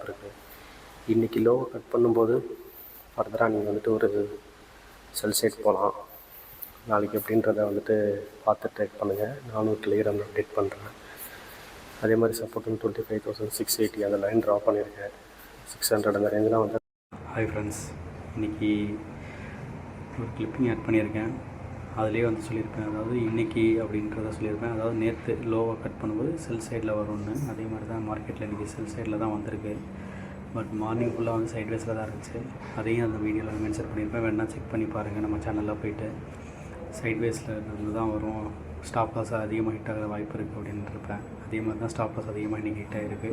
வாய்ப்பு இருக்குது. இன்றைக்கி லோவை கட் பண்ணும்போது ஃபர்தராக நீங்கள் வந்துட்டு ஒரு செல் சைட் போகலாம். நாளைக்கு எப்படின்றத வந்துட்டு பார்த்து ட்ரேட் பண்ணுங்கள். நானும் டெலிகிராமில் அப்டேட் பண்ணுறேன். அதே மாதிரி சப்போர்ட்டும் 25,680 அந்த லைன் ட்ரா பண்ணியிருக்கேன். 600 அந்த ரேஞ்செலாம் வந்து. ஹாய் ஃப்ரெண்ட்ஸ், இன்றைக்கி ஒரு கிளிப்பிங் ஆட் பண்ணியிருக்கேன். அதிலே வந்து சொல்லியிருப்பேன், அதாவது இன்றைக்கி அப்படின்றத சொல்லியிருப்பேன். அதாவது நேற்று லோவை கட் பண்ணும்போது செல் சைடில் வரும்னு. அதே மாதிரி தான் மார்க்கெட்டில் இன்றைக்கி செல் சைடில் தான் வந்திருக்கு. பட் மார்னிங் ஃபுல்லாக வந்து சைட்வேஸில் தான் இருந்துச்சு. அதையும் அந்த வீடியோவில் மென்ஷன் பண்ணியிருப்பேன். வேணால் செக் பண்ணி பாருங்கள். நம்ம சேனலில் போய்ட்டு சைட்வேஸில் இருந்து தான் வரும். ஸ்டாப் லாஸ் அதிகமாக ஹிட் ஆகிற வாய்ப்பு இருக்குது அப்படின்னு இருப்பேன். அதே மாதிரி தான் ஸ்டாப் லாஸ் அதிகமாக இன்றைக்கி ஹிட் ஆகிருக்கு.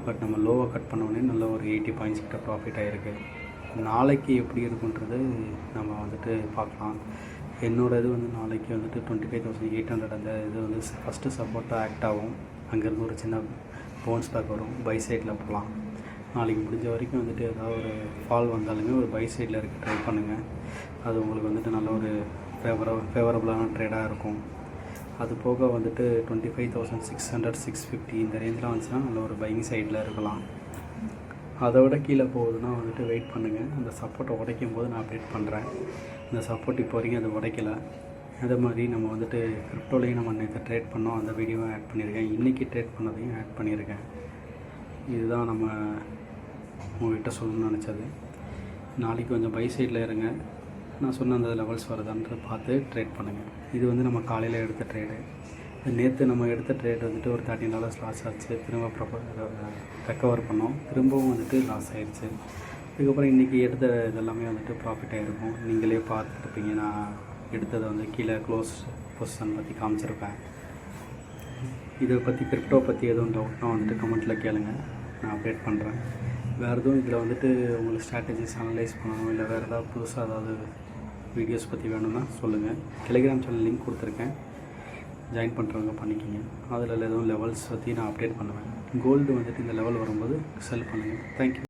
பட் நம்ம லோவை கட் பண்ணோடனே நல்ல ஒரு 80 பாயிண்ட்ஸ் கிட்ட ப்ராஃபிட் ஆகிருக்கு. நாளைக்கு எப்படி இருக்குன்றது நம்ம வந்துட்டு பார்க்கலாம். என்னோடய இது வந்து நாளைக்கு வந்துட்டு 25,800 அந்த இது வந்து ஃபஸ்ட்டு சப்போர்ட்டாக ஆக்ட் ஆகும். அங்கேருந்து ஒரு சின்ன பவுன்ஸ் பேக் வரும். பை சைடில் போகலாம். நாளைக்கு முடிஞ்ச வரைக்கும் வந்துட்டு ஏதாவது ஒரு ஃபால் வந்தாலுமே ஒரு பை சைடில் இருக்க ட்ரை பண்ணுங்கள். அது உங்களுக்கு வந்துட்டு நல்ல ஒரு ஃபேவரபுளான ட்ரேடாக இருக்கும். அது போக வந்துட்டு 25,600 650 இந்த ரேஞ்செலாம் வந்துச்சுன்னா நல்ல ஒரு பையிங் சைடில் இருக்கலாம். அதை விட கீழே போகுதுன்னா வந்துட்டு வெயிட் பண்ணுங்கள். அந்த சப்போர்ட்டை உடைக்கும் போது நான் அப்டேட் பண்ணுறேன். இந்த சப்போர்ட் இப்போ வரைக்கும் அது உடைக்கலை. அதே மாதிரி நம்ம வந்துட்டு கிரிப்டோலையும் நம்ம நேற்று ட்ரேட் பண்ணோம். அந்த வீடியோவும் ஆட் பண்ணியிருக்கேன். இன்றைக்கி ட்ரேட் பண்ணதையும் ஆட் பண்ணியிருக்கேன். இதுதான் நம்ம உங்கள்கிட்ட சொல்லணும்னு நினச்சது. நாளைக்கு கொஞ்சம் பை சைடில் இருங்க. நான் சொன்ன அந்த லெவல்ஸ் வருதான்ற பார்த்து ட்ரேட் பண்ணுங்கள். இது வந்து நம்ம காலையில் எடுத்த ட்ரேடு. நேற்று நம்ம எடுத்த ட்ரேட் வந்துட்டு ஒரு $13 லாஸ் ஆச்சு. திரும்ப ரெக்கவர் பண்ணோம். திரும்பவும் வந்துட்டு லாஸ் ஆகிடுச்சு. அதுக்கப்புறம் இன்றைக்கி எடுத்த இதெல்லாமே வந்துட்டு ப்ராஃபிட் ஆகிருக்கும். நீங்களே பார்த்துருப்பீங்க. நான் எடுத்ததை வந்து கீழே க்ளோஸ் பொசிஷன் பற்றி காமிச்சிருப்பேன். இதை பற்றி கிரிப்டோ பற்றி எதுவும் டவுட்னா வந்துட்டு கமெண்ட்டில் கேளுங்க. நான் அப்டேட் பண்ணுறேன். வேறு எதுவும் இதில் வந்துட்டு உங்களுக்கு ஸ்ட்ராட்டஜிஸ் அனலைஸ் பண்ணணும், இல்லை வேறு ஏதாவது புதுசாக ஏதாவது வீடியோஸ் பற்றி வேணும்னா சொல்லுங்கள். டெலிகிராம் சேனல் லிங்க் கொடுத்துருக்கேன். ஜாயின் பண்ணுறவங்க பண்ணிக்கிங்க. அதில் எதுவும் லெவல்ஸ் பற்றி நான் அப்டேட் பண்ணுவேன். கோல்டு வந்துட்டு இந்த லெவல் வரும்போது செல் பண்ணுங்கள். தேங்க்யூ.